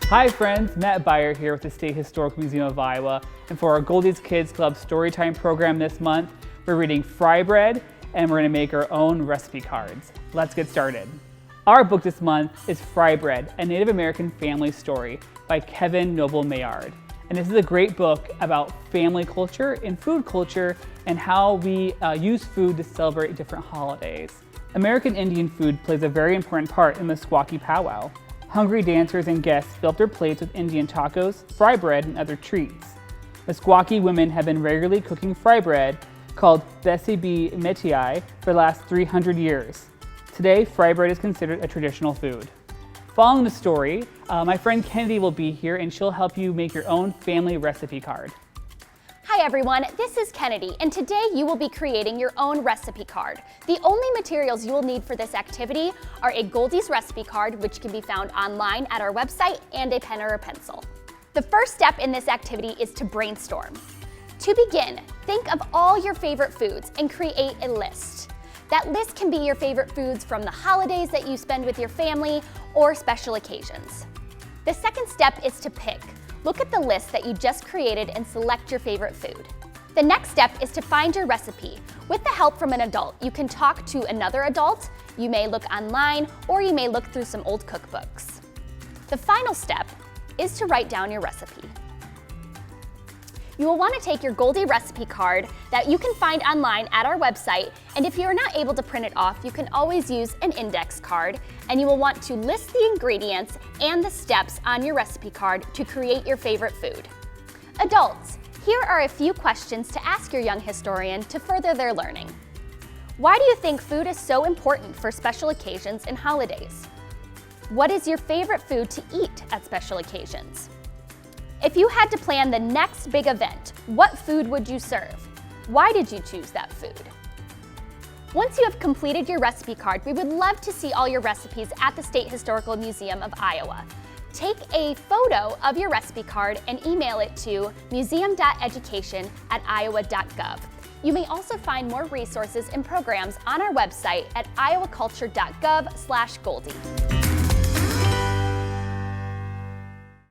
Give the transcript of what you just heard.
Hi friends, Matt Byer here with the State Historical Museum of Iowa, and for our Goldie's Kids Club Storytime program this month, we're reading Fry Bread and we're going to make our own recipe cards. Let's get started. Our book this month is Fry Bread, a Native American family story by Kevin Noble Maillard. And this is a great book about family culture and food culture and how we use food to celebrate different holidays. American Indian food plays a very important part in the Meskwaki powwow. Hungry dancers and guests fill up their plates with Indian tacos, fry bread, and other treats. Meskwaki women have been regularly cooking fry bread, called Besi B Metiai, for the last 300 years. Today, fry bread is considered a traditional food. Following the story, my friend Kennedy will be here and she'll help you make your own family recipe card. Hi everyone, this is Kennedy, and today you will be creating your own recipe card. The only materials you will need for this activity are a Goldie's recipe card, which can be found online at our website, and a pen or a pencil. The first step in this activity is to brainstorm. To begin, think of all your favorite foods and create a list. That list can be your favorite foods from the holidays that you spend with your family or special occasions. The second step is to pick. Look at the list that you just created and select your favorite food. The next step is to find your recipe. With the help from an adult, you can talk to another adult, you may look online, or you may look through some old cookbooks. The final step is to write down your recipe. You will want to take your Goldie recipe card that you can find online at our website, and if you are not able to print it off, you can always use an index card, and you will want to list the ingredients and the steps on your recipe card to create your favorite food. Adults, here are a few questions to ask your young historian to further their learning. Why do you think food is so important for special occasions and holidays? What is your favorite food to eat at special occasions? If you had to plan the next big event, what food would you serve? Why did you choose that food? Once you have completed your recipe card, we would love to see all your recipes at the State Historical Museum of Iowa. Take a photo of your recipe card and email it to museum.education@iowa.gov. You may also find more resources and programs on our website at iowaculture.gov/Goldie.